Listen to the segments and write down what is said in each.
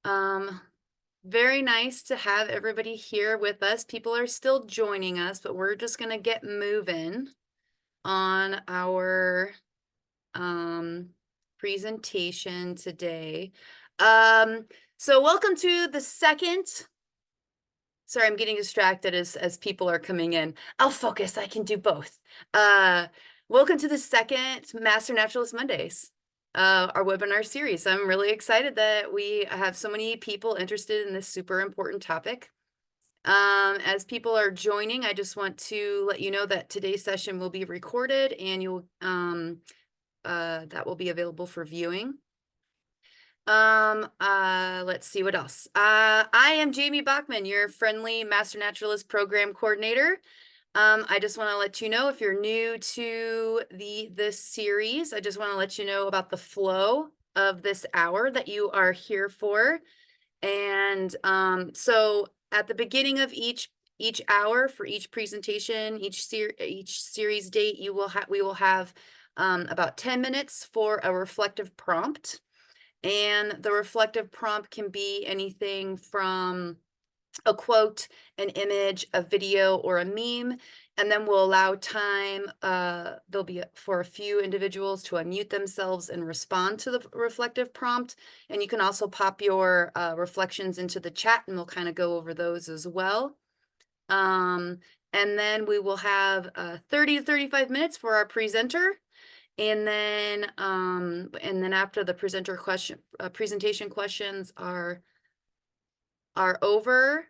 Very nice to have everybody here with us. People are still joining us, but we're just gonna get moving on our presentation today. So welcome to the second. Sorry, I'm getting distracted as people are coming in. I'll focus. I can do both. Welcome to the second Master Naturalist Mondays, our webinar series. I'm really excited that we have so many people interested in this super important topic. As people are joining, I just want to let you know that today's session will be recorded and you'll that will be available for viewing. Let's see what else. I am Jamie Bachman, your friendly Master Naturalist Program Coordinator. I just want to let you know if you're new to this series, I just want to let you know about the flow of this hour that you are here for. And so at the beginning of each hour for each presentation, each series date, we will have about 10 minutes for a reflective prompt. And the reflective prompt can be anything from a quote, an image, a video, or a meme. And then we'll allow time, there'll be for a few individuals to unmute themselves and respond to the reflective prompt. And you can also pop your reflections into the chat and we'll kind of go over those as well. And then we will have 30 to 35 minutes for our presenter. And then after the presentation questions are over,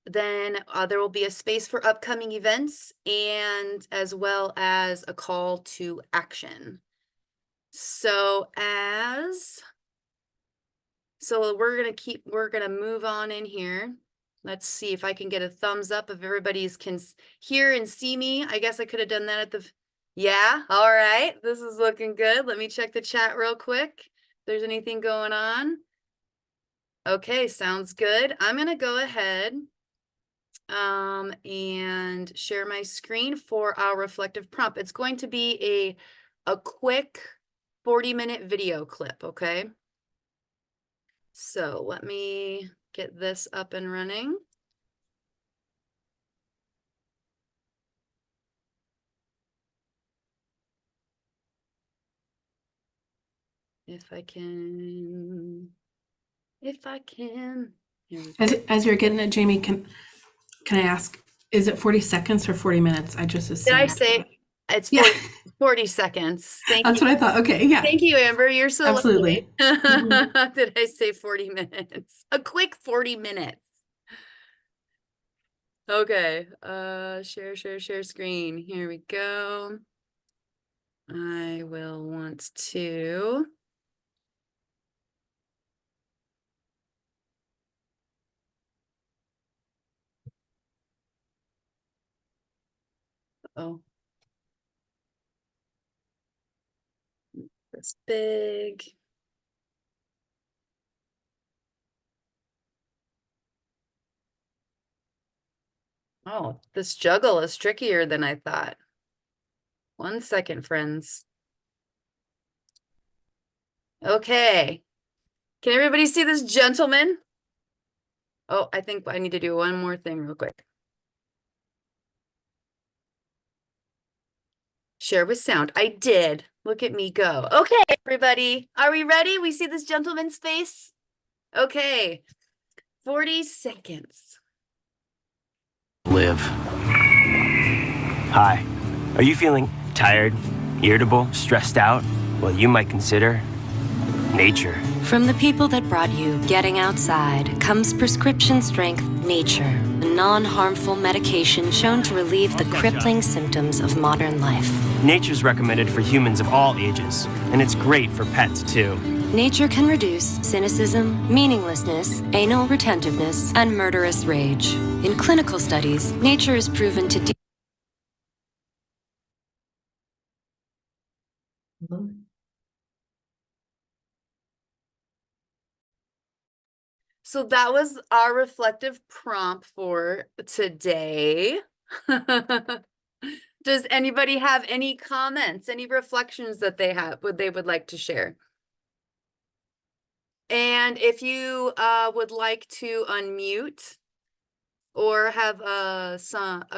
then there will be a space for upcoming events and as well as a call to action. So we're gonna move on in here. Let's see if I can get a thumbs up if everybody's can hear and see me. I guess I could have done that at the. Yeah, all right. This is looking good. Let me check the chat real quick. If there's anything going on. Okay, sounds good. I'm gonna go ahead and share my screen for our reflective prompt. It's going to be a quick 40-minute video clip, okay? So let me get this up and running. If I can. As you're getting it, Jamie, can I ask, is it 40 seconds or 40 minutes? I just assumed. Did I say it's 40 seconds? Thank you. That's what I thought. Okay, yeah. Thank you, Amber. You're so absolutely. lucky. Did I say 40 minutes? A quick 40 minutes. Okay, share screen. Here we go. I will want to. Oh. This big. Oh, this juggle is trickier than I thought. 1 second, friends. Okay. Can everybody see this gentleman? Oh, I think I need to do one more thing real quick. Share with sound. I did. Look at me go. Okay, everybody. Are we ready? We see this gentleman's face? Okay. 40 seconds. Live. Hi. Are you feeling tired, irritable, stressed out? Well, you might consider nature. From the people that brought you Getting Outside comes prescription strength Nature, a non-harmful medication shown to relieve the crippling symptoms of modern life. Nature's recommended for humans of all ages, and it's great for pets too. Nature can reduce cynicism, meaninglessness, anal retentiveness, and murderous rage. In clinical studies, Nature is proven to So that was our reflective prompt for today. Does anybody have any comments, any reflections that they would like to share? And if you would like to unmute or have a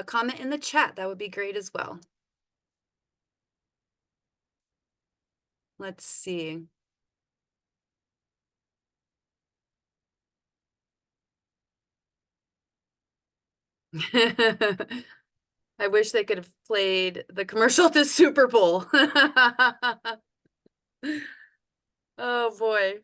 comment in the chat, that would be great as well. Let's see. I wish they could have played the commercial at the Super Bowl. Oh boy.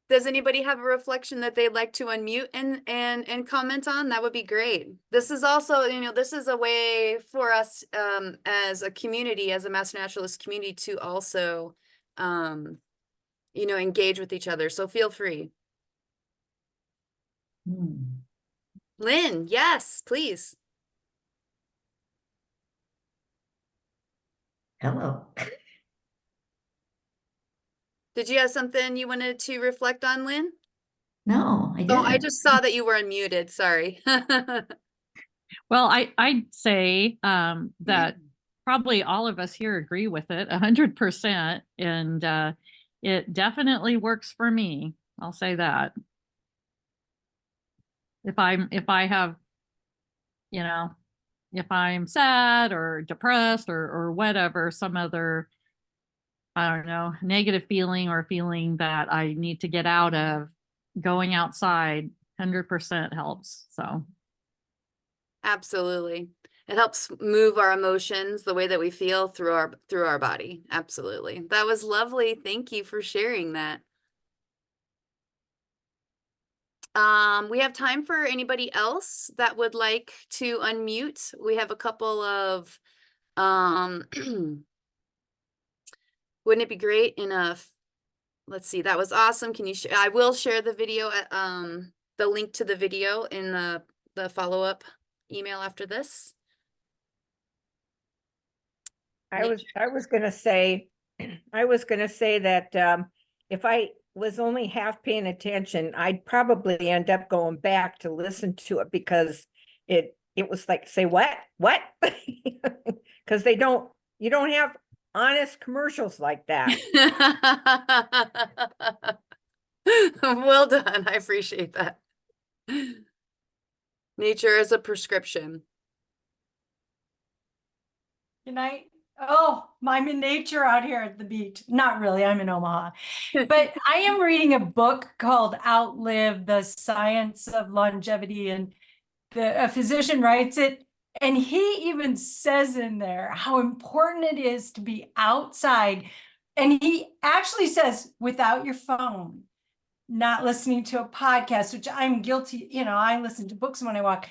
Does anybody have a reflection that they'd like to unmute and comment on? That would be great. This is also, this is a way for us as a community, as a Master Naturalist community, to also engage with each other. So feel free. Lynn, yes, please. Hello. Did you have something you wanted to reflect on, Lynn? No, I Oh, didn't. I just saw that you were unmuted. Sorry. Well, I'd say that probably all of us here agree with it 100%, and it definitely works for me. I'll say that. If I have, if I'm sad or depressed or whatever, some other, I don't know, negative feeling or feeling that I need to get out of, going outside 100% helps. So. Absolutely. It helps move our emotions, the way that we feel through our body. Absolutely. That was lovely. Thank you for sharing that. We have time for anybody else that would like to unmute. We have a couple of wouldn't it be great enough? Let's see. That was awesome. Can you I will share the video at the link to the video in the follow-up email after this. I was going to say that if I was only half paying attention, I'd probably end up going back to listen to it, because it was like, say what? Because you don't have honest commercials like that. Well done. I appreciate that. Nature is a prescription. Good night. Oh, I'm in nature out here at the beach. Not really, I'm in Omaha. But I am reading a book called Outlive the Science of Longevity, and a physician writes it. And he even says in there how important it is to be outside. And he actually says, without your phone, not listening to a podcast, which I'm guilty. I listen to books when I walk.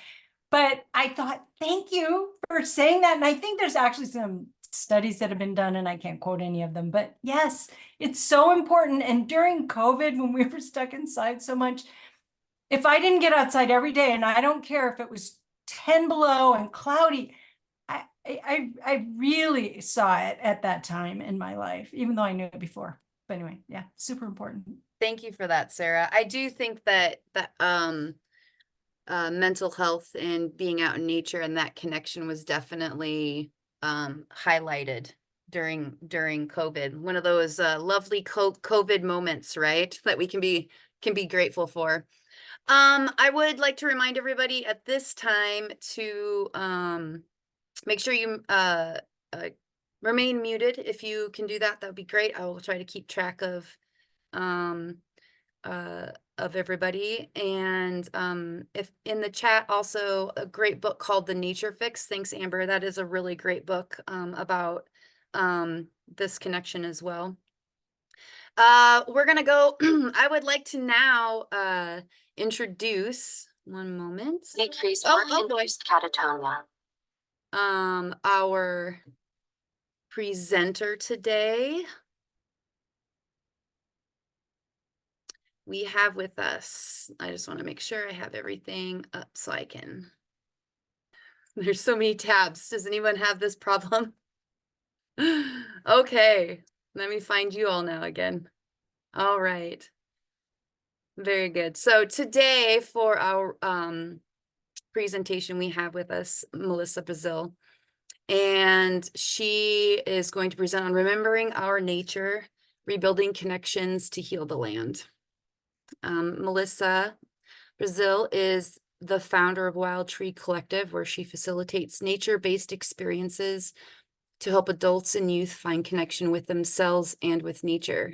But I thought, thank you for saying that. And I think there's actually some studies that have been done, and I can't quote any of them, but yes, it's so important. And during COVID, when we were stuck inside so much, if I didn't get outside every day, and I don't care if it was 10 below and cloudy, I really saw it at that time in my life, even though I knew it before. But anyway, yeah, super important. Thank you for that, Sarah. I do think that mental health and being out in nature and that connection was definitely highlighted during COVID. One of those lovely COVID moments, right? That we can be grateful for. I would like to remind everybody at this time to make sure you remain muted. If you can do that, that would be great. I will try to keep track of everybody. And if in the chat, also a great book called The Nature Fix. Thanks, Amber. That is a really great book about this connection as well. We're gonna go. I would like to now introduce, one moment. Decreased Oh, or increased catatonia. Our presenter today. We have with us, I just want to make sure I have everything up so I can. There's so many tabs. Does anyone have this problem? Okay, let me find you all now again. All right. Very good. So today for our presentation, we have with us Melissa Breazile. And she is going to present on remembering our nature, rebuilding connections to heal the land. Melissa Breazile is the founder of Wild Tree Collective, where she facilitates nature-based experiences to help adults and youth find connection with themselves and with nature.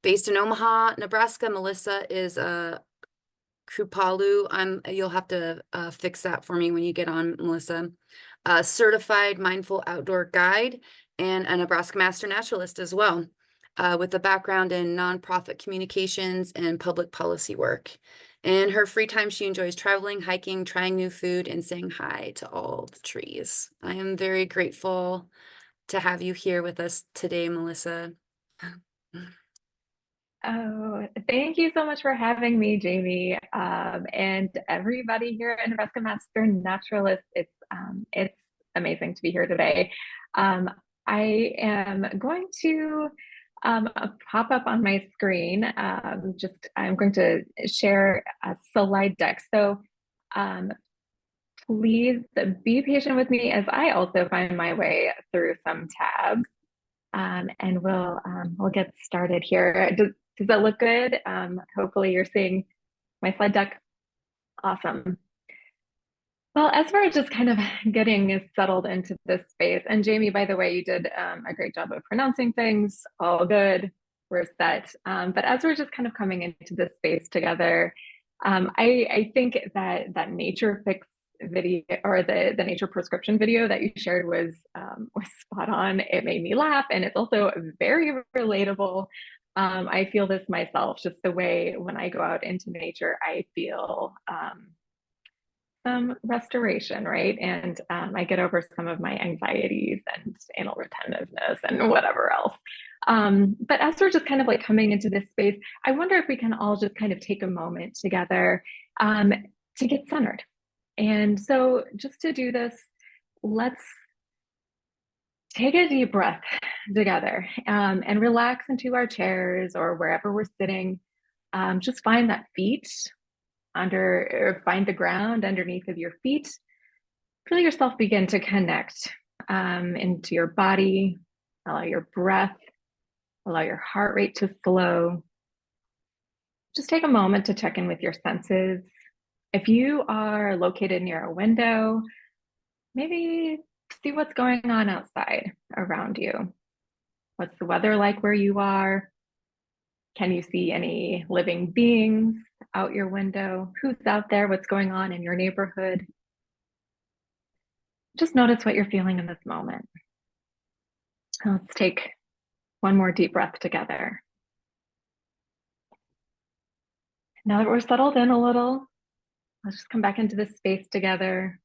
Based in Omaha, Nebraska, Melissa is a Kripalu. You'll have to fix that for me when you get on, Melissa. A certified mindful outdoor guide and a Nebraska Master Naturalist as well, with a background in nonprofit communications and public policy work. In her free time, she enjoys traveling, hiking, trying new food, and saying hi to all the trees. I am very grateful to have you here with us today, Melissa. Oh, thank you so much for having me, Jamie, and everybody here at Nebraska Master Naturalist. It's amazing to be here today. I am going to pop up on my screen. I'm going to share a slide deck. So please be patient with me as I also find my way through some tabs. And we'll get started here. Does that look good? Hopefully you're seeing my slide deck. Awesome. Well, as far as just kind of getting settled into this space, and Jamie, by the way, you did a great job of pronouncing things, all good, we're set. But as we're just kind of coming into this space together, I think that Nature Fix video, or the nature prescription video that you shared was spot on. It made me laugh, and it's also very relatable. I feel this myself, just the way when I go out into nature, I feel some restoration, right? And I get over some of my anxieties and anal retentiveness and whatever else. But as we're just kind of like coming into this space, I wonder if we can all just kind of take a moment together to get centered. And so just to do this, let's take a deep breath together and relax into our chairs or wherever we're sitting. Just find that feet find the ground underneath of your feet. Feel yourself begin to connect into your body. Allow your breath, allow your heart rate to slow. Just take a moment to check in with your senses. If you are located near a window, maybe see what's going on outside around you. What's the weather like where you are? Can you see any living beings out your window? Who's out there? What's going on in your neighborhood? Just notice what you're feeling in this moment. Let's take one more deep breath together. Now that we're settled in a little, let's just come back into this space together.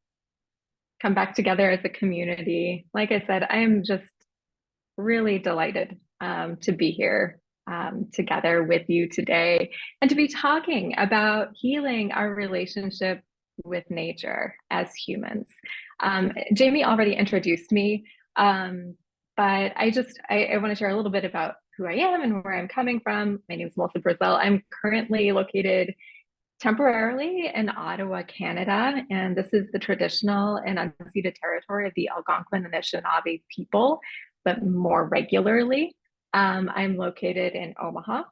Come back together as a community. Like I said, I am just really delighted to be here together with you today and to be talking about healing our relationship with nature as humans. Jamie already introduced me, but I want to share a little bit about who I am and where I'm coming from. My name is Melissa Breazile. I'm currently located temporarily in Ottawa, Canada, and this is the traditional and unceded territory of the Algonquin and Anishinaabe people, but more regularly. I'm located in Omaha.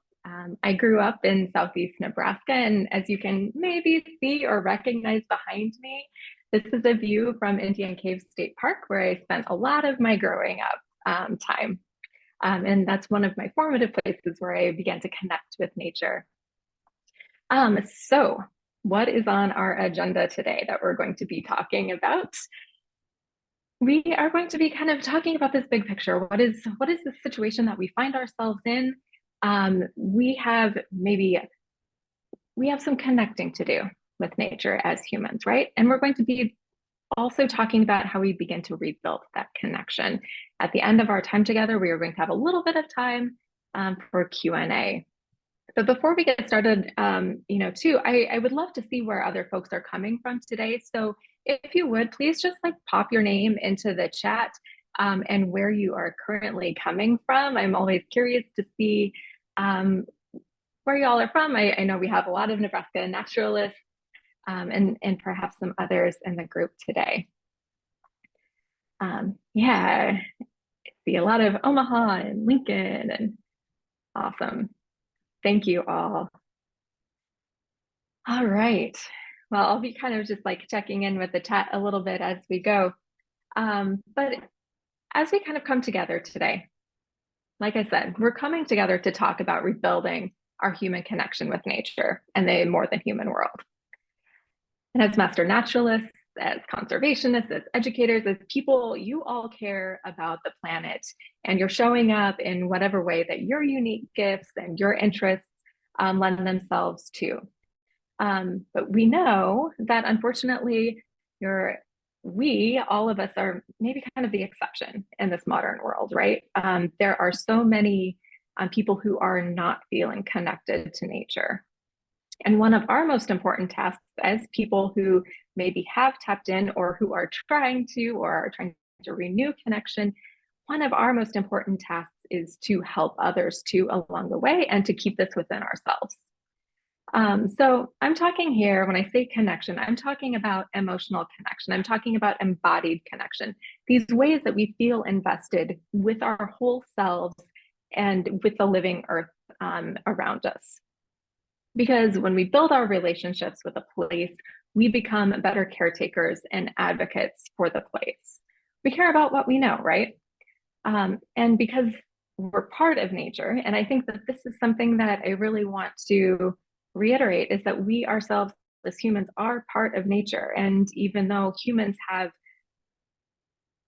I grew up in Southeast Nebraska, and as you can maybe see or recognize behind me, this is a view from Indian Cave State Park, where I spent a lot of my growing up time. And that's one of my formative places where I began to connect with nature. So what is on our agenda today that we're going to be talking about? We are going to be kind of talking about this big picture. What is the situation that we find ourselves in? We have some connecting to do with nature as humans, right? And we're going to be also talking about how we begin to rebuild that connection. At the end of our time together, we are going to have a little bit of time for Q&A. But before we get started, I would love to see where other folks are coming from today. So if you would, please just like pop your name into the chat and where you are currently coming from. I'm always curious to see where y'all are from. I know we have a lot of Nebraska naturalists and perhaps some others in the group today. Yeah, I see a lot of Omaha and Lincoln, and awesome. Thank you all. All right. Well, I'll be kind of just like checking in with the chat a little bit as we go. But as we kind of come together today, like I said, we're coming together to talk about rebuilding our human connection with nature and the more than human world. And as master naturalists, as conservationists, as educators, as people, you all care about the planet, and you're showing up in whatever way that your unique gifts and your interests lend themselves to. But we know that unfortunately, all of us are maybe kind of the exception in this modern world, right? There are so many people who are not feeling connected to nature. And one of our most important tasks as people who maybe have tapped in or who are trying to renew connection, one of our most important tasks is to help others too along the way and to keep this within ourselves. So I'm talking here, when I say connection, I'm talking about emotional connection. I'm talking about embodied connection, these ways that we feel invested with our whole selves and with the living earth around us. Because when we build our relationships with a place, we become better caretakers and advocates for the place. We care about what we know, right? And because we're part of nature, and I think that this is something that I really want to reiterate, is that we ourselves as humans are part of nature. And even though humans have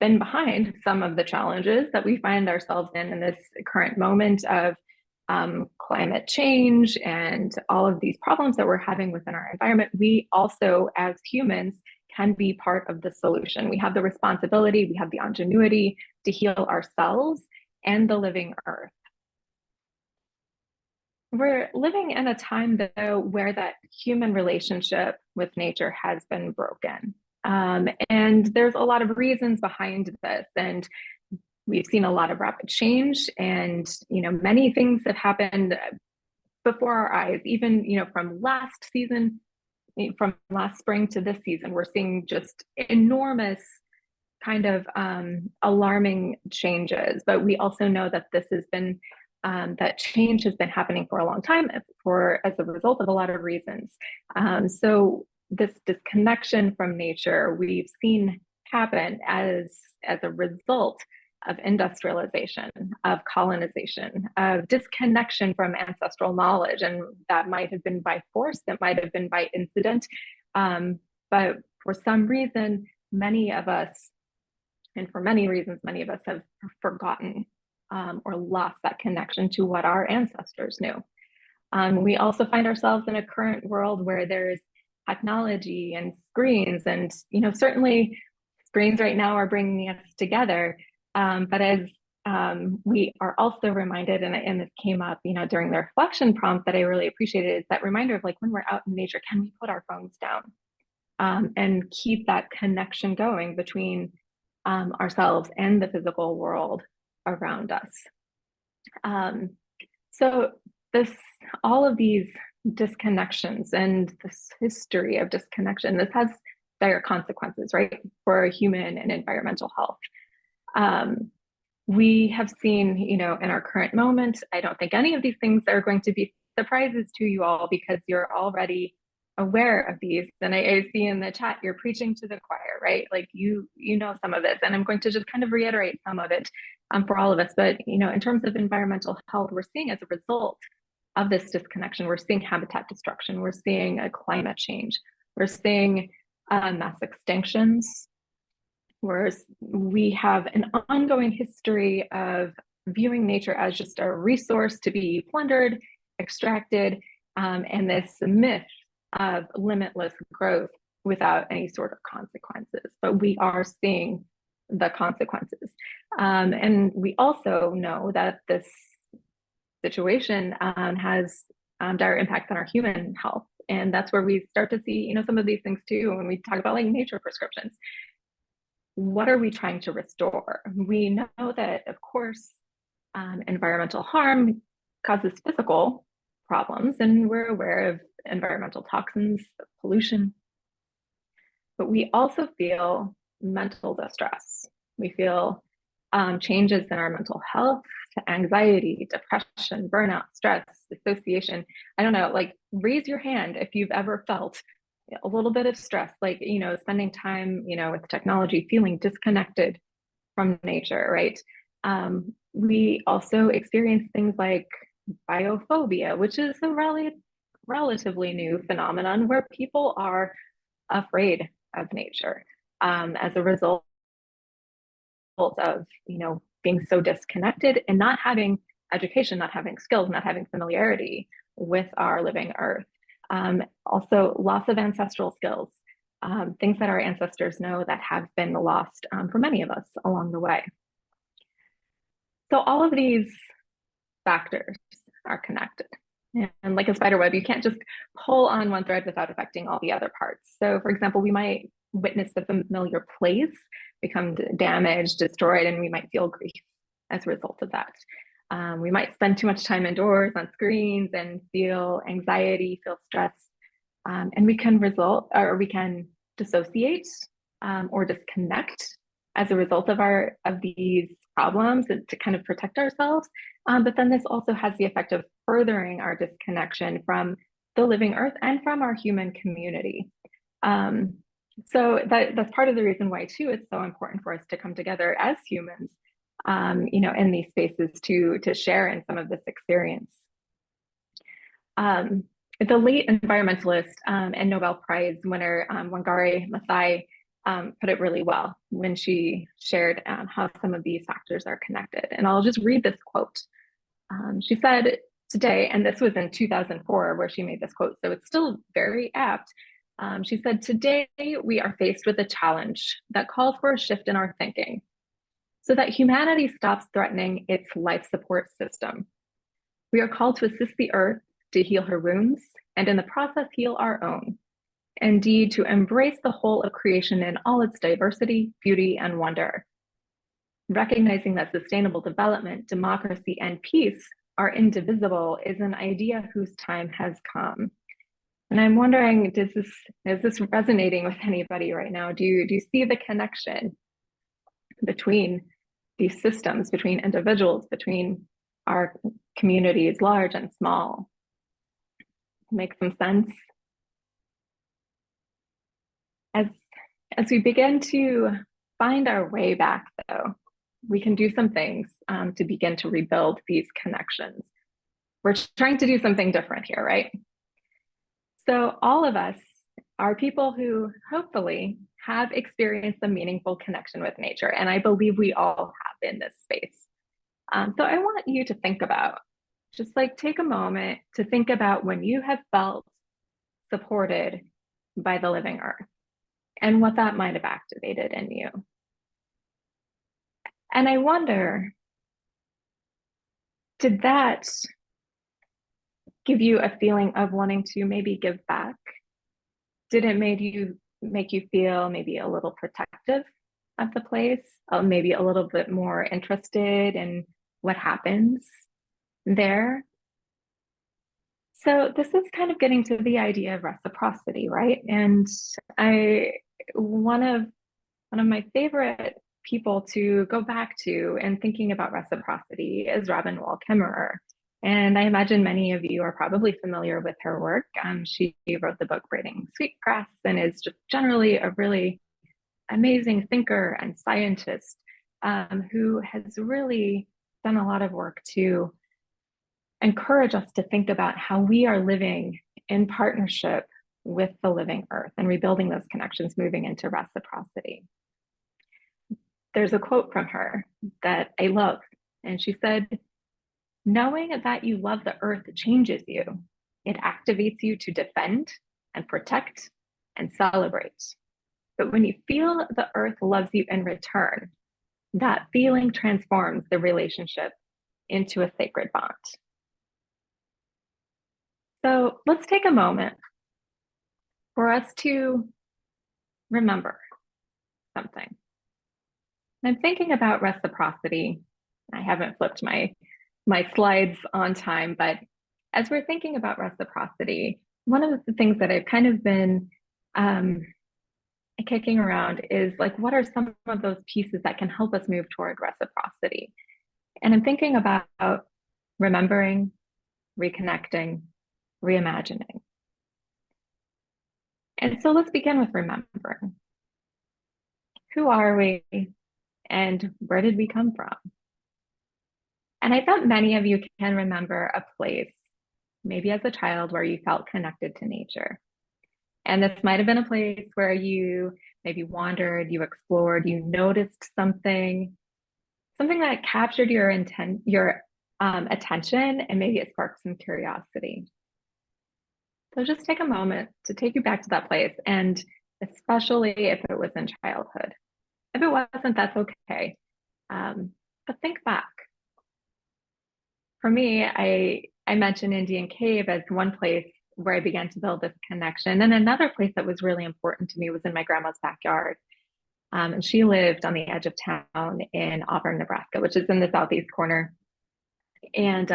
been behind some of the challenges that we find ourselves in this current moment of climate change and all of these problems that we're having within our environment, we also as humans can be part of the solution. We have the responsibility, we have the ingenuity to heal ourselves and the living earth. We're living in a time, though, where that human relationship with nature has been broken. And there's a lot of reasons behind this. And we've seen a lot of rapid change, and many things have happened before our eyes. Even from last season, from last spring to this season, we're seeing just enormous kind of alarming changes. But we also know that this has been that change has been happening for a long time as a result of a lot of reasons. So this disconnection from nature we've seen happen as a result of industrialization, of colonization, of disconnection from ancestral knowledge. And that might have been by force, that might have been by incident. But for some reason, many of us, and for many reasons, many of us have forgotten or lost that connection to what our ancestors knew. We also find ourselves in a current world where there's technology and screens, and certainly screens right now are bringing us together. But as we are also reminded, and this came up, during the reflection prompt that I really appreciated, is that reminder of like when we're out in nature, can we put our phones down and keep that connection going between ourselves and the physical world around us. So all of these disconnections and this history of disconnection, this has dire consequences, right, for human and environmental health. We have seen, in our current moment, I don't think any of these things are going to be surprises to you all because you're already aware of these. And I see in the chat, you're preaching to the choir, right? Like you know some of this, and I'm going to just kind of reiterate some of it for all of us. But, in terms of environmental health, we're seeing as a result of this disconnection, we're seeing habitat destruction, we're seeing a climate change, we're seeing mass extinctions. We have an ongoing history of viewing nature as just a resource to be plundered, extracted, and this myth of limitless growth without any sort of consequences. But we are seeing the consequences. And we also know that this situation has dire impacts on our human health. And that's where we start to see, some of these things too, when we talk about like nature prescriptions. What are we trying to restore? We know that, of course, environmental harm causes physical problems, and we're aware of environmental toxins, pollution, but we also feel mental distress. We feel changes in our mental health, anxiety, depression, burnout, stress, dissociation. I don't know, like raise your hand if you've ever felt a little bit of stress, like, spending time, with technology, feeling disconnected from nature, right? We also experience things like biophobia, which is a relatively new phenomenon where people are afraid of nature as a result of being so disconnected and not having education, not having skills, not having familiarity with our living earth. Also, loss of ancestral skills, things that our ancestors know that have been lost for many of us along the way. So all of these factors are connected. And like a spider web, you can't just pull on one thread without affecting all the other parts. So for example, we might witness the familiar place become damaged, destroyed, and we might feel grief as a result of that. We might spend too much time indoors on screens and feel anxiety, feel stress, and we can dissociate or disconnect as a result of these problems to kind of protect ourselves. But then this also has the effect of furthering our disconnection from the living earth and from our human community. So that's part of the reason why too it's so important for us to come together as humans, in these spaces to share in some of this experience. The late environmentalist and Nobel Prize winner Wangari Maathai put it really well when she shared how some of these factors are connected. And I'll just read this quote. She said today, and this was in 2004 where she made this quote, so it's still very apt. She said, "Today we are faced with a challenge that calls for a shift in our thinking so that humanity stops threatening its life support system. We are called to assist the earth to heal her wounds and in the process heal our own. Indeed, to embrace the whole of creation in all its diversity, beauty, and wonder. Recognizing that sustainable development, democracy, and peace are indivisible is an idea whose time has come." And I'm wondering, is this resonating with anybody right now? Do you see the connection between these systems, between individuals, between our communities, large and small? Make some sense? As we begin to find our way back, though, we can do some things to begin to rebuild these connections. We're trying to do something different here, right? So all of us are people who hopefully have experienced a meaningful connection with nature, and I believe we all have in this space. So I want you to think about, just like take a moment to think about when you have felt supported by the living earth and what that might have activated in you. And I wonder, did that give you a feeling of wanting to maybe give back? Did it make you feel maybe a little protective of the place, maybe a little bit more interested in what happens there? So this is kind of getting to the idea of reciprocity, right? And one of my favorite people to go back to in thinking about reciprocity is Robin Wall Kimmerer. And I imagine many of you are probably familiar with her work. She wrote the book Braiding Sweetgrass and is just generally a really amazing thinker and scientist who has really done a lot of work to encourage us to think about how we are living in partnership with the living earth and rebuilding those connections, moving into reciprocity. There's a quote from her that I love, and she said, "Knowing that you love the earth changes you. It activates you to defend and protect and celebrate. But when you feel the earth loves you in return, that feeling transforms the relationship into a sacred bond." So let's take a moment for us to remember something. I'm thinking about reciprocity. I haven't flipped my slides on time, but as we're thinking about reciprocity, one of the things that I've kind of been kicking around is like, what are some of those pieces that can help us move toward reciprocity? And I'm thinking about remembering, reconnecting, reimagining. And so let's begin with remembering. Who are we and where did we come from? And I bet many of you can remember a place, maybe as a child, where you felt connected to nature. And this might have been a place where you maybe wandered, you explored, you noticed something that captured your attention, and maybe it sparked some curiosity. So just take a moment to take you back to that place, and especially if it was in childhood. If it wasn't, that's okay. But think back. For me, I mentioned Indian Cave as one place where I began to build this connection. And another place that was really important to me was in my grandma's backyard. And she lived on the edge of town in Auburn, Nebraska, which is in the southeast corner. And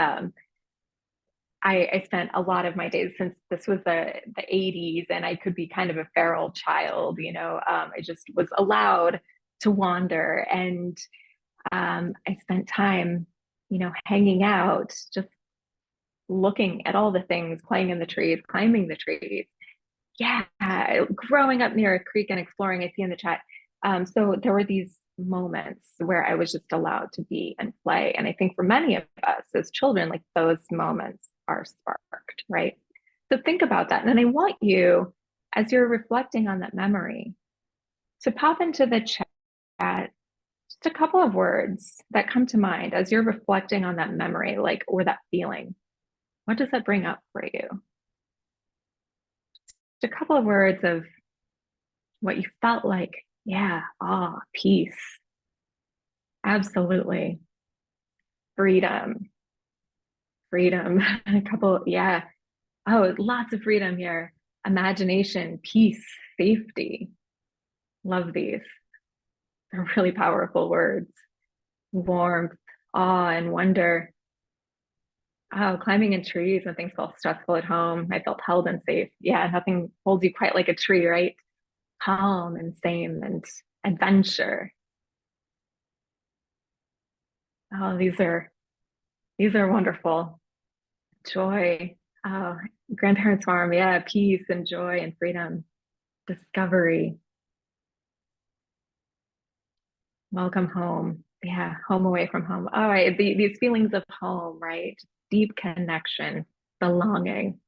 I spent a lot of my days, since this was the 80s and I could be kind of a feral child, I just was allowed to wander. And I spent time, hanging out, just looking at all the things, playing in the trees, climbing the trees. Yeah, growing up near a creek and exploring, I see in the chat. So there were these moments where I was just allowed to be and play. And I think for many of us as children, like those moments are sparked, right? So think about that. And then I want you, as you're reflecting on that memory, to pop into the chat just a couple of words that come to mind as you're reflecting on that memory, like, or that feeling. What does that bring up for you? Just a couple of words of what you felt like. Yeah, peace. Absolutely. Freedom. A couple, yeah. Oh, lots of freedom here. Imagination, peace, safety. Love these. They're really powerful words. Warmth, awe, and wonder. Oh, climbing in trees when things felt stressful at home. I felt held and safe. Yeah, nothing holds you quite like a tree, right? Calm and sane and adventure. Oh, these are wonderful. Joy. Oh, grandparents' farm. Yeah, peace and joy and freedom. Discovery. Welcome home. Yeah, home away from home. Oh, these feelings of home, right? Deep connection, belonging,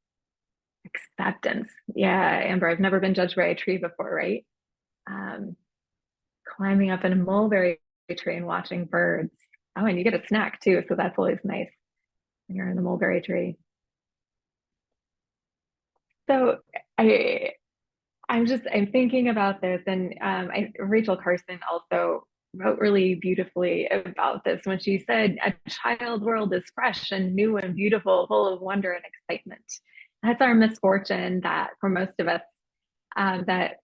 acceptance. Yeah, Amber, I've never been judged by a tree before, right? Climbing up in a mulberry tree and watching birds. Oh, and you get a snack too, so that's always nice when you're in the mulberry tree. So I'm thinking about this, and Rachel Carson also wrote really beautifully about this when she said, a child world is fresh and new and beautiful, full of wonder and excitement. That's our misfortune, that for most of us, that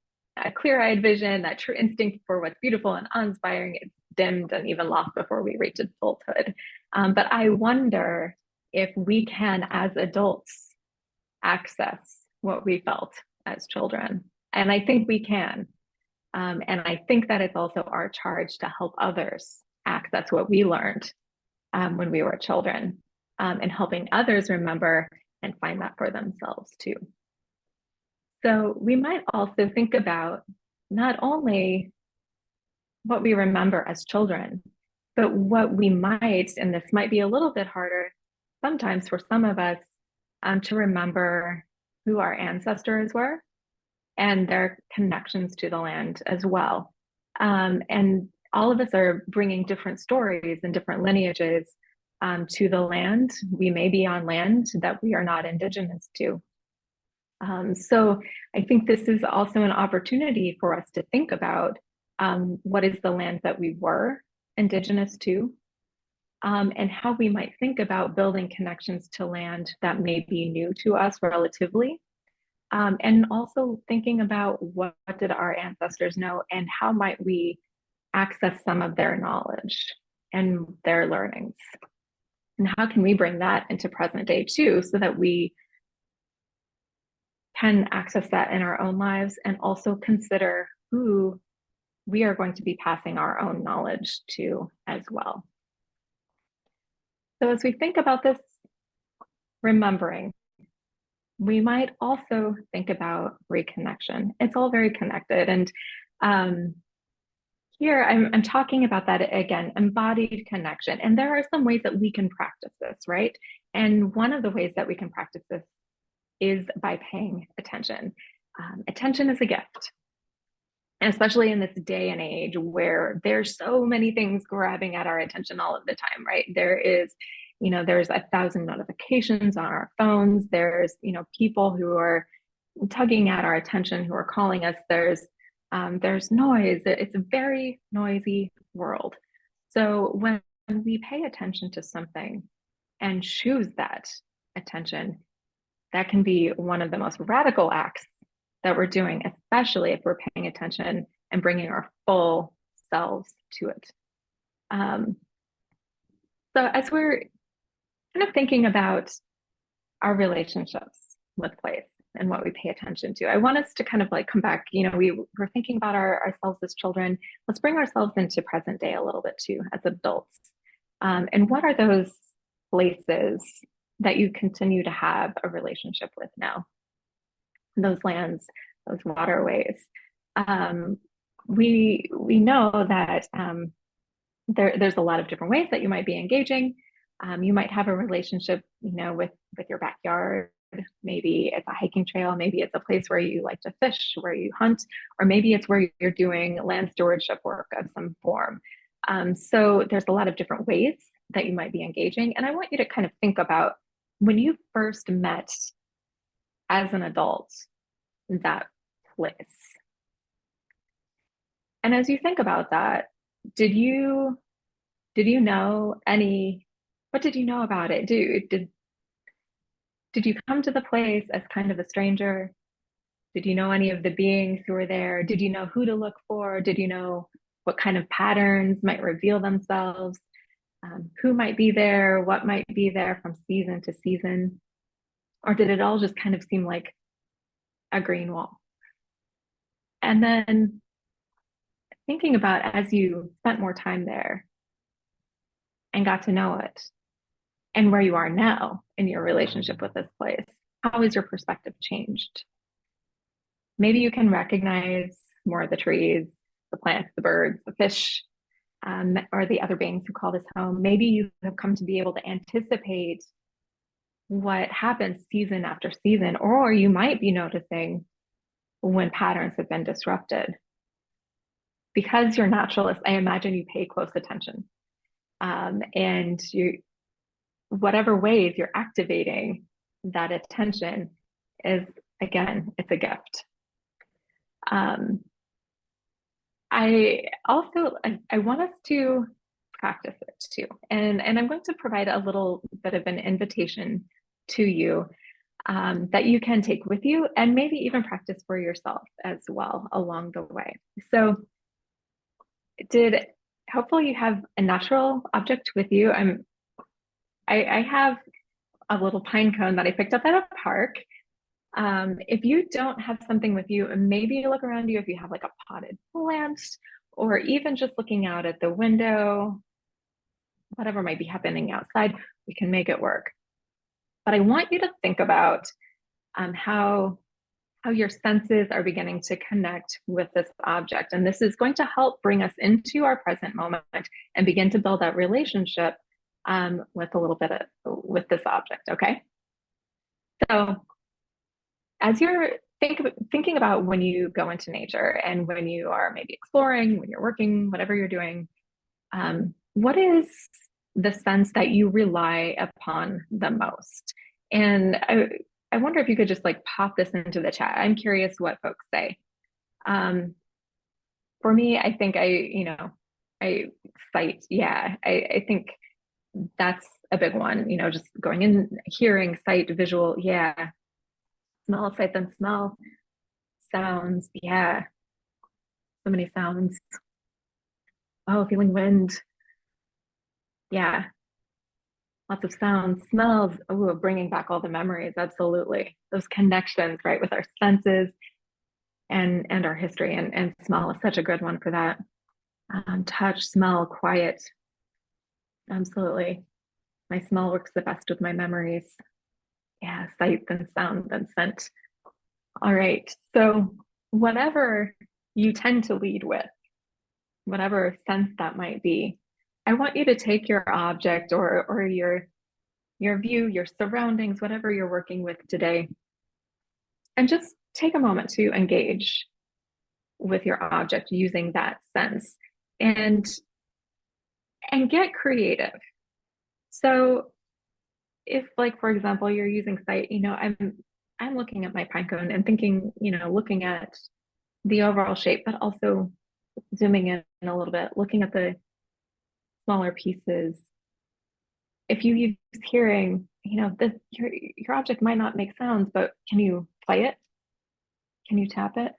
clear-eyed vision, that true instinct for what's beautiful and uninspiring, is dimmed and even lost before we reach adulthood. But I wonder if we can, as adults, access what we felt as children. And I think we can. And I think that it's also our charge to help others access what we learned when we were children, and helping others remember and find that for themselves too. So we might also think about not only what we remember as children, but what we might, and this might be a little bit harder sometimes for some of us, to remember who our ancestors were and their connections to the land as well. And all of us are bringing different stories and different lineages to the land. We may be on land that we are not indigenous to. So I think this is also an opportunity for us to think about what is the land that we were indigenous to, and how we might think about building connections to land that may be new to us relatively. And also thinking about what did our ancestors know and how might we access some of their knowledge and their learnings. And how can we bring that into present day too, so that we can access that in our own lives and also consider who we are going to be passing our own knowledge to as well. So as we think about this, remembering, we might also think about reconnection. It's all very connected. And here I'm talking about that again, embodied connection. And there are some ways that we can practice this, right? And one of the ways that we can practice this is by paying attention. Attention is a gift. And especially in this day and age where there's so many things grabbing at our attention all of the time, right? There's 1,000 notifications on our phones. There's, people who are tugging at our attention, who are calling us. There's noise. It's a very noisy world. So when we pay attention to something and choose that attention, that can be one of the most radical acts that we're doing, especially if we're paying attention and bringing our full selves to it. So as we're kind of thinking about our relationships with place and what we pay attention to, I want us to kind of like come back, we're thinking about ourselves as children. Let's bring ourselves into present day a little bit too, as adults. And what are those places that you continue to have a relationship with now? Those lands, those waterways. We know that there's a lot of different ways that you might be engaging. You might have a relationship, with your backyard. Maybe it's a hiking trail. Maybe it's a place where you like to fish, where you hunt, or maybe it's where you're doing land stewardship work of some form. So there's a lot of different ways that you might be engaging. And I want you to kind of think about when you first met as an adult, that place. And as you think about that, what did you know about it? Did you come to the place as kind of a stranger? Did you know any of the beings who were there? Did you know who to look for? Did you know what kind of patterns might reveal themselves? Who might be there? What might be there from season to season? Or did it all just kind of seem like a green wall? And then thinking about as you spent more time there and got to know it, and where you are now in your relationship with this place, how has your perspective changed? Maybe you can recognize more of the trees, the plants, the birds, the fish, or the other beings who call this home. Maybe you have come to be able to anticipate what happens season after season, or you might be noticing when patterns have been disrupted. Because you're naturalist, I imagine you pay close attention. And whatever ways you're activating that attention is, again, it's a gift. I want us to practice it too. And I'm going to provide a little bit of an invitation to you that you can take with you and maybe even practice for yourself as well along the way. So hopefully you have a natural object with you. I have a little pine cone that I picked up at a park. If you don't have something with you, maybe you look around you if you have like a potted plant, or even just looking out at the window, whatever might be happening outside, we can make it work. But I want you to think about how your senses are beginning to connect with this object. And this is going to help bring us into our present moment and begin to build that relationship with this object, okay? So as you're thinking about when you go into nature and when you are maybe exploring, when you're working, whatever you're doing, what is the sense that you rely upon the most? And I wonder if you could just like pop this into the chat. I'm curious what folks say. For me, I think I sight. Yeah, I think that's a big one, just going in, hearing, sight, visual. Yeah. Smell, sight, then smell, sounds. Yeah. So many sounds. Oh, feeling wind. Yeah. Lots of sounds, smells. Oh, bringing back all the memories. Absolutely. Those connections, right, with our senses. and our history, and smell is such a good one for that. Touch, smell, quiet. Absolutely. My smell works the best with my memories. Yeah, sight, then sound, then scent. All right. So whatever you tend to lead with, whatever sense that might be, I want you to take your object or your view, your surroundings, whatever you're working with today, and just take a moment to engage with your object using that sense and get creative. So if, like, for example, you're using sight, I'm looking at my pinecone and thinking, looking at the overall shape, but also zooming in a little bit, looking at the smaller pieces. If you use hearing, your object might not make sounds, but can you play it? Can you tap it?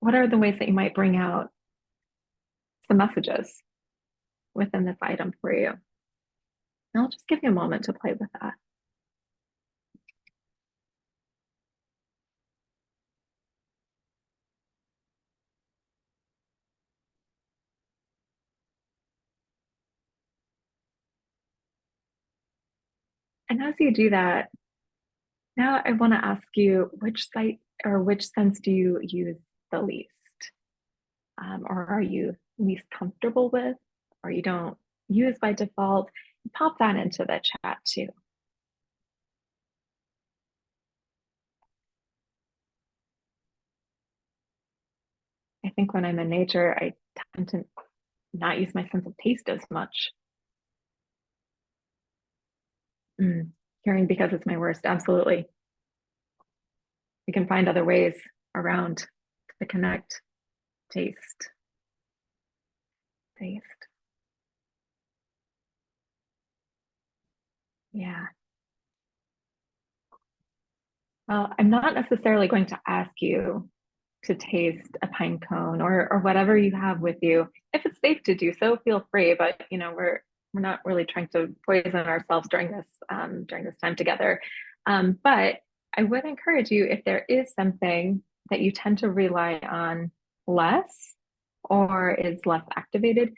What are the ways that you might bring out some messages within this item for you? And I'll just give you a moment to play with that. And as you do that, now I want to ask you, which sight or which sense do you use the least? Or are you least comfortable with, or you don't use by default? Pop that into the chat too. I think when I'm in nature, I tend to not use my sense of taste as much. Hearing, because it's my worst, absolutely. We can find other ways around to connect. Taste. Yeah. Well, I'm not necessarily going to ask you to taste a pine cone or whatever you have with you. If it's safe to do so, feel free. But we're not really trying to poison ourselves during this time together. But I would encourage you, if there is something that you tend to rely on less or is less activated,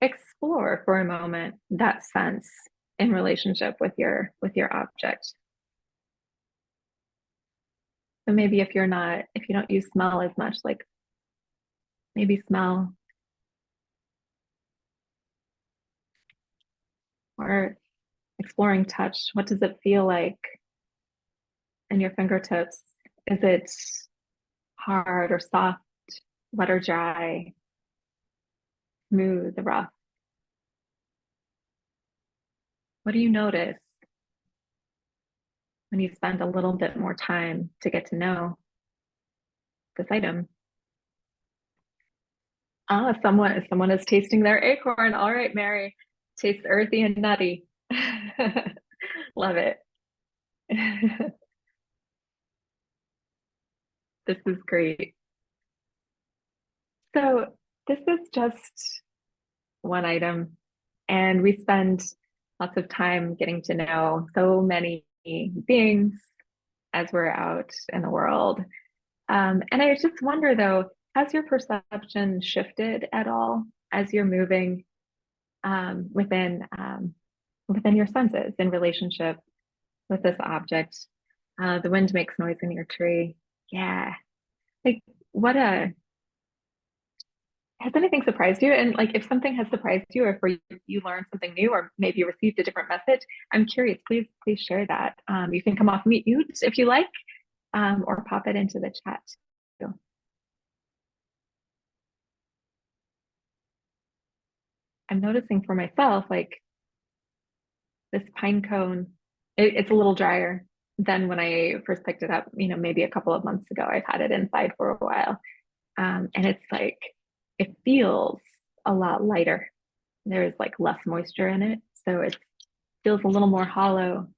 explore for a moment that sense in relationship with your object. So maybe if you don't use smell as much, like maybe smell, or exploring touch. What does it feel like in your fingertips? Is it hard or soft, wet or dry, smooth, rough? What do you notice when you spend a little bit more time to get to know this item? Someone is tasting their acorn. All right, Mary, tastes earthy and nutty. Love it. This is great. So this is just one item, and we spend lots of time getting to know so many beings as we're out in the world. And I just wonder, though, has your perception shifted at all as you're moving within your senses in relationship with this object? The wind makes noise in your tree. Yeah. Like, has anything surprised you? And like, if something has surprised you, or if you learned something new, or maybe you received a different message, I'm curious. Please share that. You can come off mute if you like, or pop it into the chat. I'm noticing for myself, like this pine cone, it's a little drier than when I first picked it up, maybe a couple of months ago. I've had it inside for a while. And it's like, it feels a lot lighter. There's like less moisture in it. So it feels a little more hollow.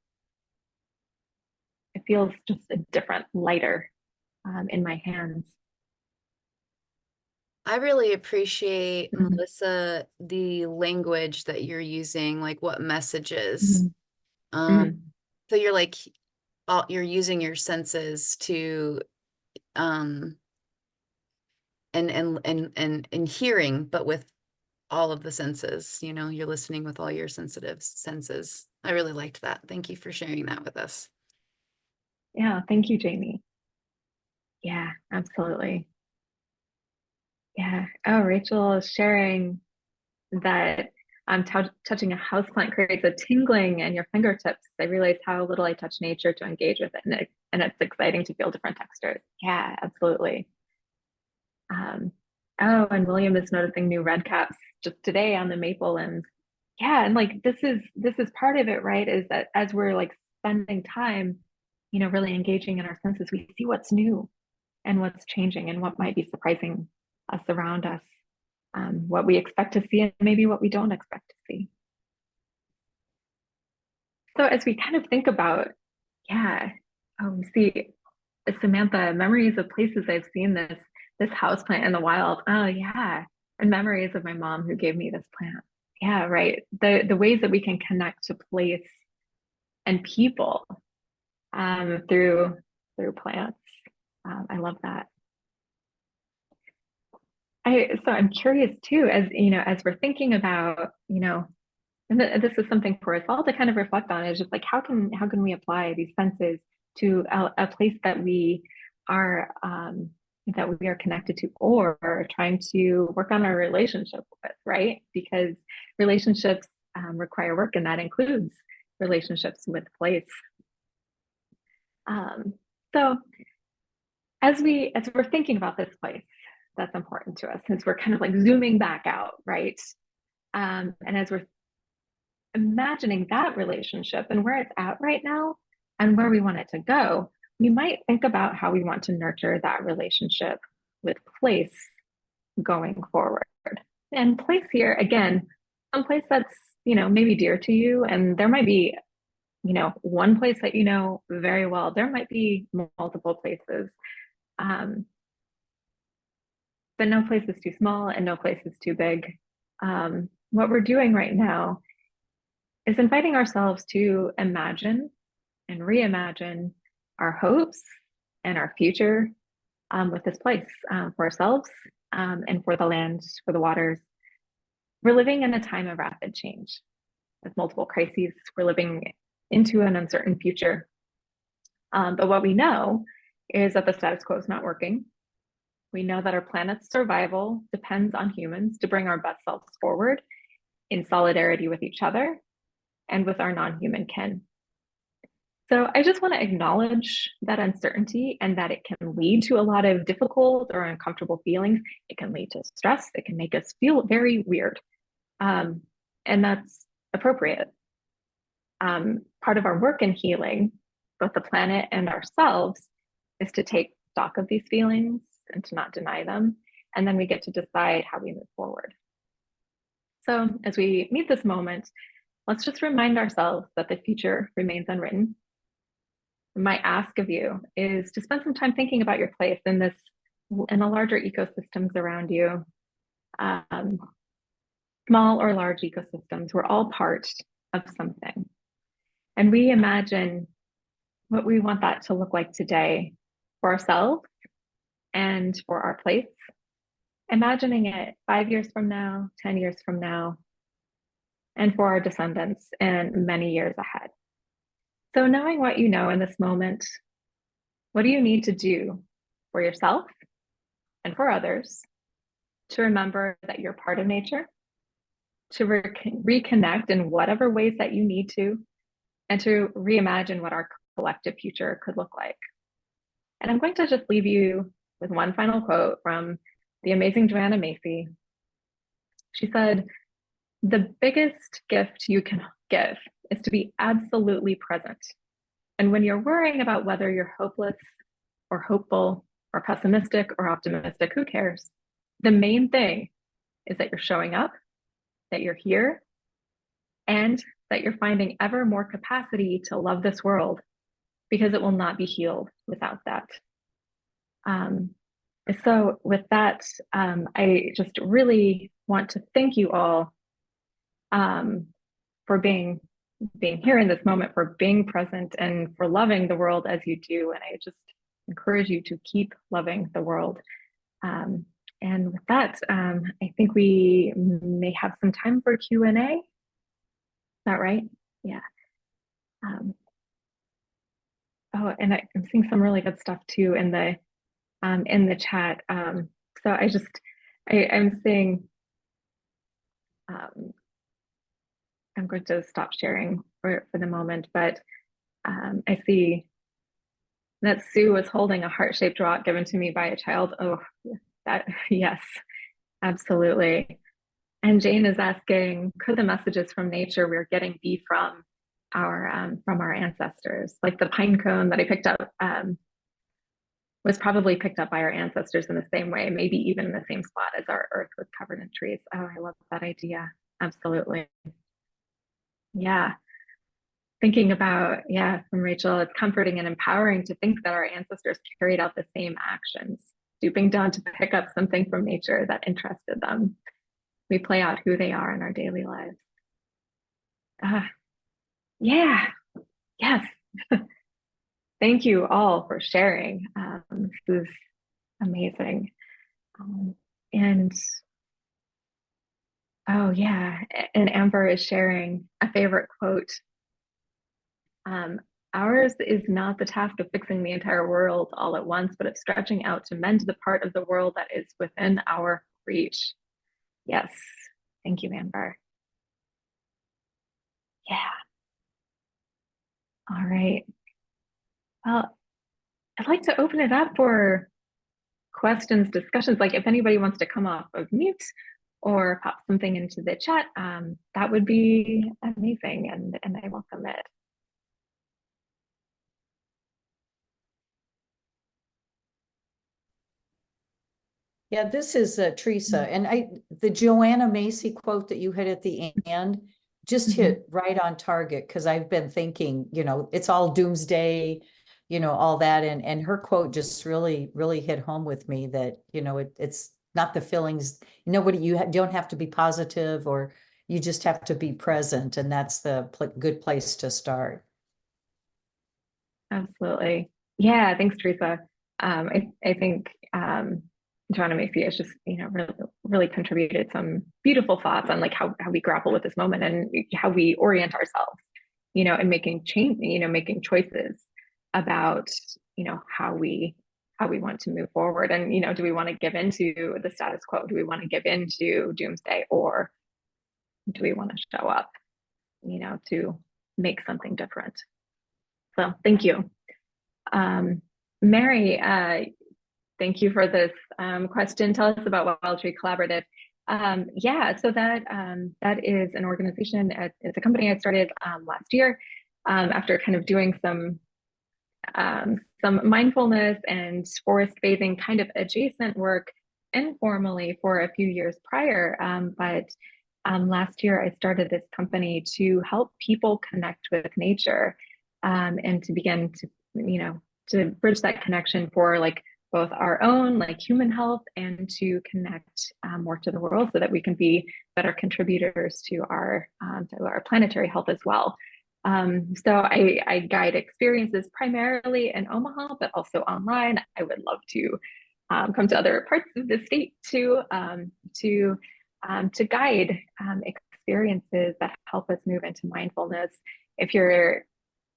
It feels just a different, lighter in my hands. I really appreciate, Melissa, the language that you're using, like what messages. So you're like, you're using your senses to and hearing, but with all of the senses, you know, you're listening with all your sensitive senses. I really liked that. Thank you for sharing that with us. Yeah, thank you, Jamie. Yeah, absolutely. Yeah. Oh, Rachel is sharing that touching a houseplant creates a tingling in your fingertips. I realize how little I touch nature to engage with it, and it's exciting to feel different textures. Yeah, absolutely. Oh, and William is noticing new red caps just today on the maple limbs. Yeah, and like this is part of it, right? Is that as we're like spending time, you know, really engaging in our senses, we see what's new and what's changing and what might be surprising us around us, what we expect to see and maybe what we don't expect to see. So as we kind of think about, yeah, we see Samantha, memories of places I've seen this house plant in the wild. Oh yeah, and memories of my mom who gave me this plant. Yeah, right. The ways that we can connect to place and people through plants. I love that. So I'm curious too, as you know, as we're thinking about, you know, and this is something for us all to kind of reflect on, is just like how can we apply these senses to a place that we are connected to, or trying to work on our relationship with, right? Because relationships require work, and that includes relationships with place. So as we're thinking about this place that's important to us, since we're kind of like zooming back out, right? And as we're imagining that relationship and where it's at right now and where we want it to go, we might think about how we want to nurture that relationship with place going forward. And place here, again, some place that's, you know, maybe dear to you, and there might be, you know, one place that you know very well. There might be multiple places, but no place is too small and no place is too big. What we're doing right now is inviting ourselves to imagine and reimagine our hopes and our future with this place, for ourselves, and for the land, for the waters. We're living in a time of rapid change with multiple crises. We're living into an uncertain future. But what we know is that the status quo is not working. We know that our planet's survival depends on humans to bring our best selves forward in solidarity with each other and with our non-human kin. So I just want to acknowledge that uncertainty, and that it can lead to a lot of difficult or uncomfortable feelings. It can lead to stress. It can make us feel very weird. And that's appropriate. Part of our work in healing both the planet and ourselves is to take stock of these feelings and to not deny them. And then we get to decide how we move forward. So as we meet this moment, let's just remind ourselves that the future remains unwritten. My ask of you is to spend some time thinking about your place in the larger ecosystems around you. Small or large ecosystems, we're all part of something. And we imagine what we want that to look like today for ourselves and for our place. Imagining it 5 years from now, 10 years from now, and for our descendants and many years ahead. So knowing what you know in this moment, what do you need to do for yourself and for others to remember that you're part of nature, to reconnect in whatever ways that you need to, and to reimagine what our collective future could look like? And I'm going to just leave you with one final quote from the amazing Joanna Macy. She said, "The biggest gift you can give is to be absolutely present. And when you're worrying about whether you're hopeless or hopeful or pessimistic or optimistic, who cares? The main thing is that you're showing up, that you're here, and that you're finding ever more capacity to love this world, because it will not be healed without that." So with that, I just really want to thank you all for being being here in this moment, for being present, and for loving the world as you do. And I just encourage you to keep loving the world. And with that, I think we may have some time for Q&A. Is that right? Yeah. Oh, and I'm seeing some really good stuff too in the chat. So I'm seeing, I'm going to stop sharing for the moment, but I see that Sue was holding a heart-shaped rock given to me by a child. Oh, that, yes, absolutely. And Jane is asking, could the messages from nature we're getting be from our ancestors? Like the pine cone that I picked up was probably picked up by our ancestors in the same way, maybe even in the same spot as our earth was covered in trees. Oh, I love that idea. Absolutely. Yeah. Thinking about, yeah, from Rachel, it's comforting and empowering to think that our ancestors carried out the same actions, stooping down to pick up something from nature that interested them. We play out who they are in our daily lives. Yeah, yes. Thank you all for sharing. This is amazing. And oh yeah, and Amber is sharing a favorite quote. Ours is not the task of fixing the entire world all at once, but of stretching out to mend the part of the world that is within our reach. Yes, thank you, Amber. Yeah. All right. Well, I'd like to open it up for questions, discussions. Like if anybody wants to come off of mute or pop something into the chat, that would be amazing, and I welcome it. Yeah, this is Teresa, and the Joanna Macy quote that you had at the end just hit right on target, because I've been thinking, it's all doomsday, all that, and her quote just really hit home with me that, it's not the feelings, you don't have to be positive, or you just have to be present, and that's the good place to start. Absolutely. Yeah, thanks, Teresa. I think Joanna Macy has just, really contributed some beautiful thoughts on like how we grapple with this moment and how we orient ourselves, and making choices about, how we want to move forward. And, do we want to give into the status quo? Do we want to give into doomsday, or do we want to show up, to make something different? So thank you. Mary, thank you for this question. Tell us about Wild Tree Collaborative. Yeah, so that is an organization. It's a company I started last year after kind of doing some mindfulness and forest bathing kind of adjacent work informally for a few years prior. But last year I started this company to help people connect with nature and to begin to, to bridge that connection for like both our own like human health and to connect more to the world so that we can be better contributors to our planetary health as well. So I guide experiences primarily in Omaha, but also online. I would love to come to other parts of the state to guide experiences that help us move into mindfulness. If you're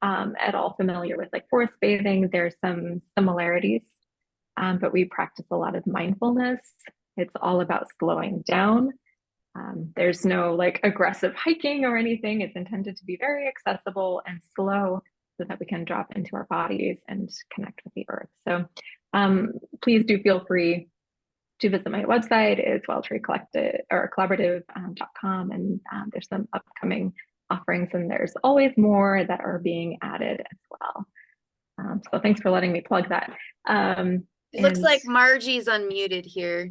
at all familiar with like forest bathing, there's some similarities, but we practice a lot of mindfulness. It's all about slowing down. There's no like aggressive hiking or anything. It's intended to be very accessible and slow so that we can drop into our bodies and connect with the earth. So please do feel free to visit my website. It's wildtreecollaborative.com, and there's some upcoming offerings, and there's always more that are being added as well. So thanks for letting me plug that. It looks like Margie's unmuted here.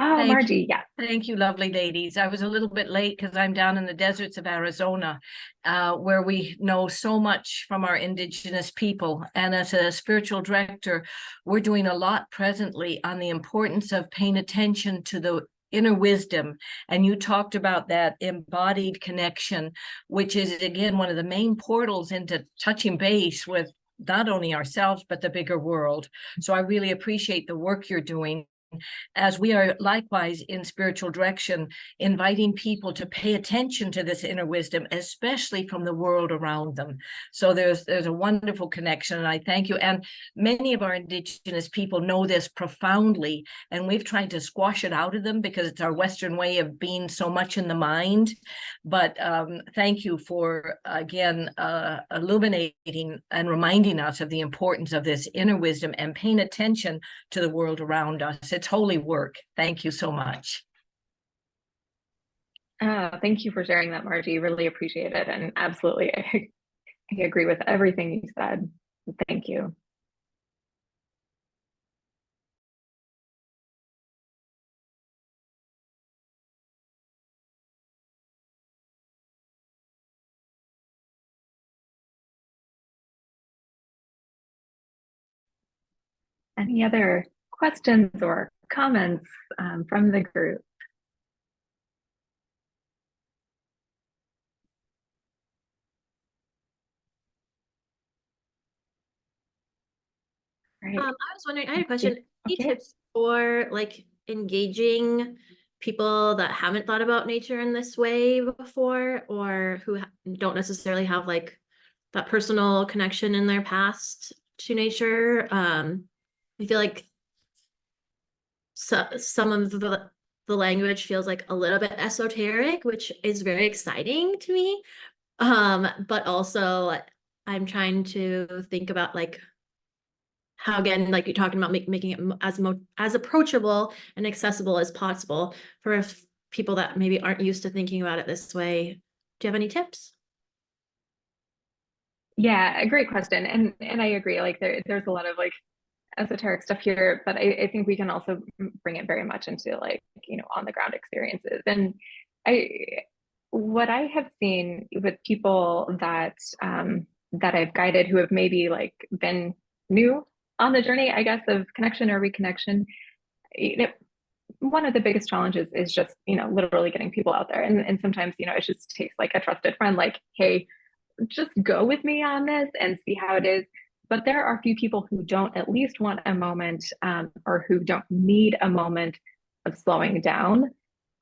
Oh, Margie, yeah. Thank you, lovely ladies. I was a little bit late because I'm down in the deserts of Arizona, where we know so much from our indigenous people. And as a spiritual director, we're doing a lot presently on the importance of paying attention to the inner wisdom, and you talked about that embodied connection, which is again one of the main portals into touching base with not only ourselves but the bigger world. So I really appreciate the work you're doing, as we are likewise in spiritual direction, inviting people to pay attention to this inner wisdom, especially from the world around them. So there's a wonderful connection, and I thank you. And many of our Indigenous people know this profoundly, and we've tried to squash it out of them because it's our Western way of being so much in the mind. But thank you for, again, illuminating and reminding us of the importance of this inner wisdom and paying attention to the world around us. It's holy work. Thank you so much. Thank you for sharing that, Margie. Really appreciate it. And absolutely, I agree with everything you said. Thank you. Any other questions or comments from the group? Great. I was wondering, I had a question. Any Okay. tips for like engaging people that haven't thought about nature in this way before, or who don't necessarily have like that personal connection in their past to nature? I feel like some of the language feels like a little bit esoteric, which is very exciting to me. But also I'm trying to think about like how, again, like you're talking about making it as approachable and accessible as possible for people that maybe aren't used to thinking about it this way. Do you have any tips? Yeah, a great question. And I agree, like there's a lot of like esoteric stuff here, but I think we can also bring it very much into like, on the ground experiences. And what I have seen with people that that I've guided who have maybe like been new on the journey, I guess, of connection or reconnection, one of the biggest challenges is just, literally getting people out there. And sometimes, it just takes like a trusted friend, like, hey, just go with me on this and see how it is. But there are a few people who don't at least want a moment or who don't need a moment of slowing down.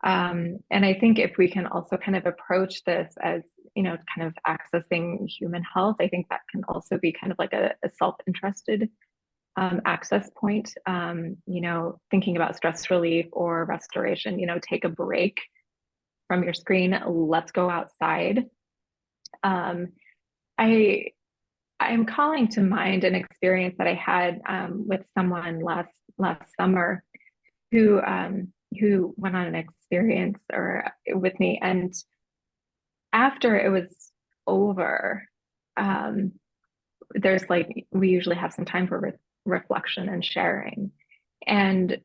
And I think if we can also kind of approach this as, kind of accessing human health, I think that can also be kind of like a self-interested access point. Thinking about stress relief or restoration, take a break from your screen, let's go outside. I'm calling to mind an experience that I had with someone last summer who went on an experience with me, and after it was over, there's like we usually have some time for reflection and sharing, and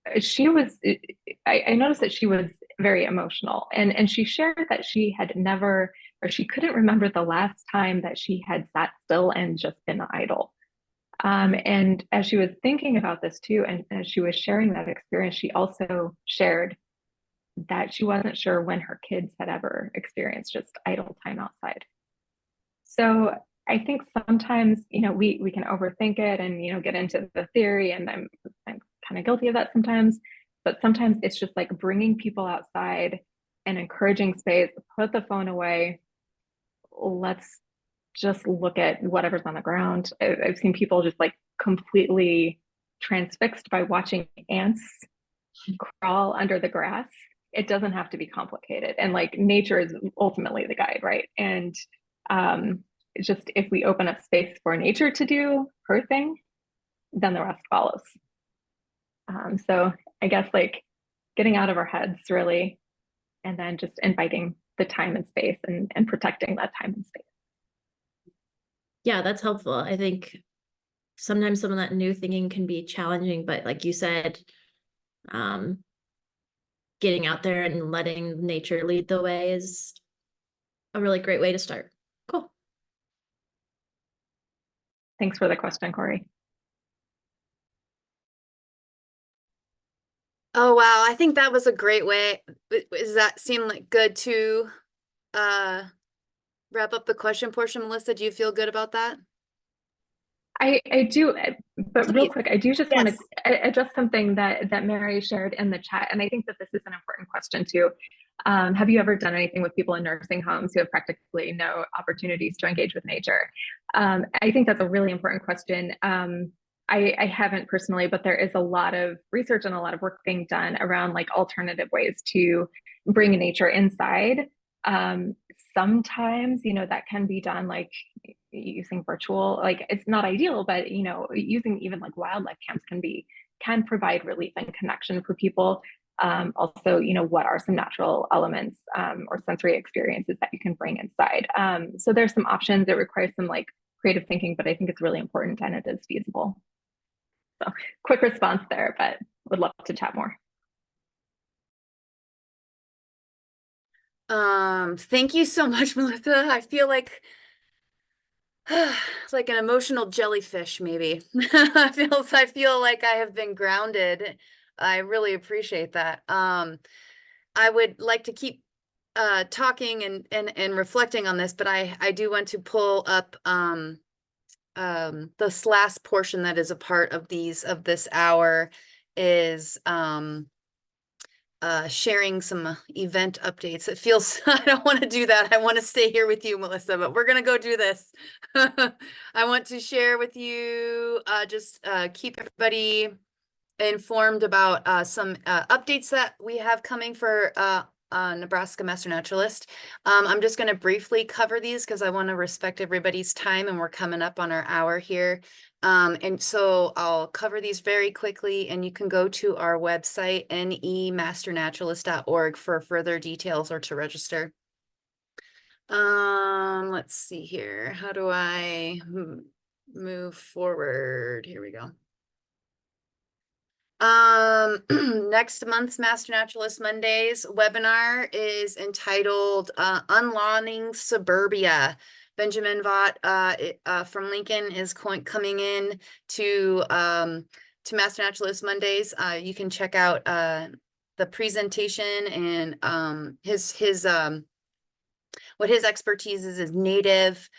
I noticed that she was very emotional, and she shared that she had never, or she couldn't remember the last time that she had sat still and just been idle. And as she was thinking about this too, and as she was sharing that experience, she also shared that she wasn't sure when her kids had ever experienced just idle time outside. So I think sometimes, we can overthink it and, get into the theory, and I'm kind of guilty of that sometimes, but sometimes it's just like bringing people outside and encouraging space, put the phone away. Let's just look at whatever's on the ground. I've seen people just like completely transfixed by watching ants crawl under the grass. It doesn't have to be complicated. And like nature is ultimately the guide, right? And just if we open up space for nature to do her thing, then the rest follows. So I guess like getting out of our heads really, and then just inviting the time and space and protecting that time and space. Yeah, that's helpful. I think sometimes some of that new thinking can be challenging, but like you said, getting out there and letting nature lead the way is a really great way to start. Cool. Thanks for the question, Corey. Oh, wow. I think that was a great way. Does that seem like good to uh wrap up the question portion, Melissa? Do you feel good about that? I do, but real Please. quick, I do just want Yes. to address something that Mary shared in the chat, and I think that this is an important question too. Have you ever done anything with people in nursing homes who have practically no opportunities to engage with nature? I think that's a really important question. I haven't personally, but there is a lot of research and a lot of work being done around like alternative ways to bring nature inside. Sometimes, that can be done like using virtual, like it's not ideal, but using even like wildlife camps can provide relief and connection for people. Also, what are some natural elements or sensory experiences that you can bring inside? So there's some options. It requires some like creative thinking, but I think it's really important and it is feasible. So quick response there, but would love to chat more. Thank you so much, Melissa. I feel like like an emotional jellyfish, maybe. I feel like I have been grounded. I really appreciate that. I would like to keep talking and reflecting on this, but I do want to pull up this last portion that is a part of this hour is sharing some event updates. It feels I don't want to do that. I want to stay here with you, Melissa, but we're gonna go do this. I want to share with you, just keep everybody informed about some updates that we have coming for Nebraska Master Naturalist. I'm just going to briefly cover these because I want to respect everybody's time and we're coming up on our hour here. And so I'll cover these very quickly, and you can go to our website, nemasternaturalist.org, for further details or to register. Let's see here. How do I move forward? Here we go. Next month's Master Naturalist Mondays webinar is entitled Unlawning Suburbia. Benjamin Vaught from Lincoln is coming in to Master Naturalist Mondays. You can check out the presentation and his what his expertise is native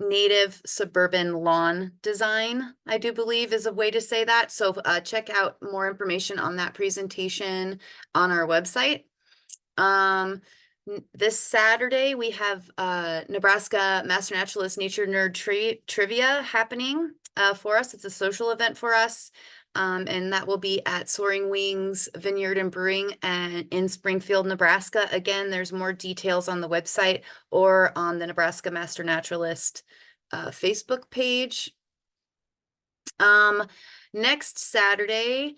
native suburban lawn design, I do believe is a way to say that. So check out more information on that presentation on our website. This Saturday, we have Nebraska Master Naturalist Nature Nerd Trivia happening for us. It's a social event for us. And that will be at Soaring Wings Vineyard and Brewing in Springfield, Nebraska. Again, there's more details on the website or on the Nebraska Master Naturalist Facebook page. Next Saturday,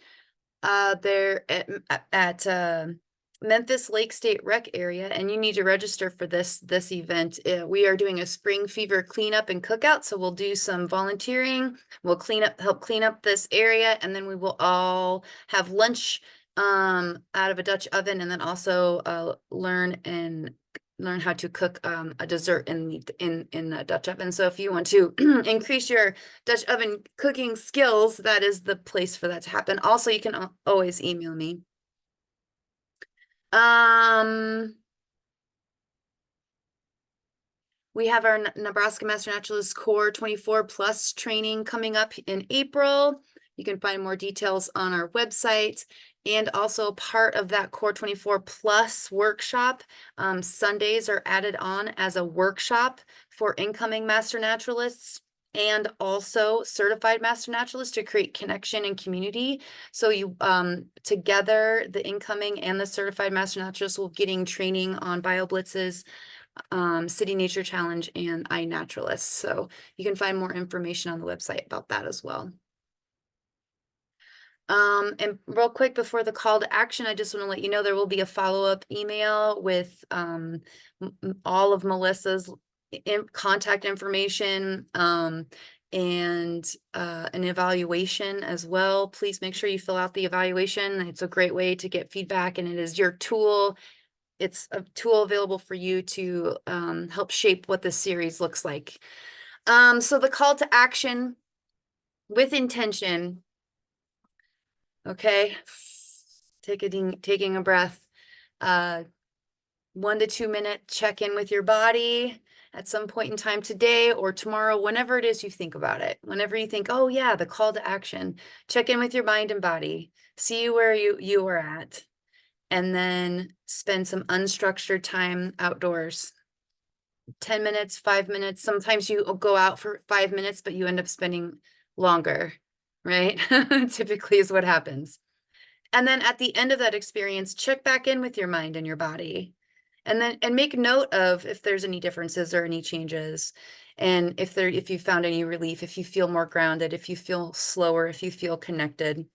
they're at Memphis Lake State Rec area, and you need to register for this event. We are doing a spring fever cleanup and cookout, so we'll do some volunteering. We'll help clean up this area, and then we will all have lunch out of a Dutch oven, and then also learn how to cook a dessert in the Dutch oven. So if you want to increase your Dutch oven cooking skills, that is the place for that to happen. Also, you can always email me. We have our Nebraska Master Naturalist Core 24 Plus training coming up in April. You can find more details on our website. And also part of that Core 24 Plus workshop, Sundays are added on as a workshop for incoming Master Naturalists and also certified Master Naturalists to create connection and community. So you together, the incoming and the certified Master Naturalists will be getting training on BioBlitzes, City Nature Challenge, and iNaturalist. So you can find more information on the website about that as well. And real quick before the call to action, I just want to let you know there will be a follow-up email with all of Melissa's contact information and an evaluation as well. Please make sure you fill out the evaluation. It's a great way to get feedback, and it is your tool. It's a tool available for you to help shape what this series looks like. So the call to action with intention. Okay. Taking a breath. 1 to 2 minute check in with your body at some point in time today or tomorrow, whenever it is you think about it. Whenever you think, oh yeah, the call to action, check in with your mind and body, see where you are at, and then spend some unstructured time outdoors. 10 minutes, 5 minutes. Sometimes you go out for 5 minutes, but you end up spending longer, right? Typically is what happens. And then at the end of that experience, check back in with your mind and your body. And make note of if there's any differences or any changes. And if you found any relief, if you feel more grounded, if you feel slower, if you feel connected.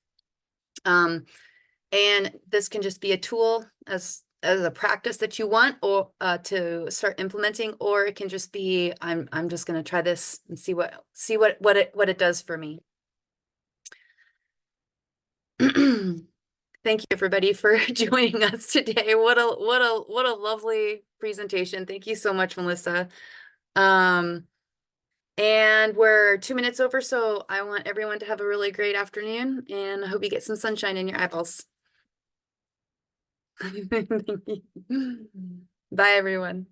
And this can just be a tool as a practice that you want or to start implementing, or it can just be I'm just going to try this and see what it does for me. Thank you everybody for joining us today. What a lovely presentation. Thank you so much, Melissa. And we're 2 minutes over, so I want everyone to have a really great afternoon, and I hope you get some sunshine in your eyeballs. Bye everyone.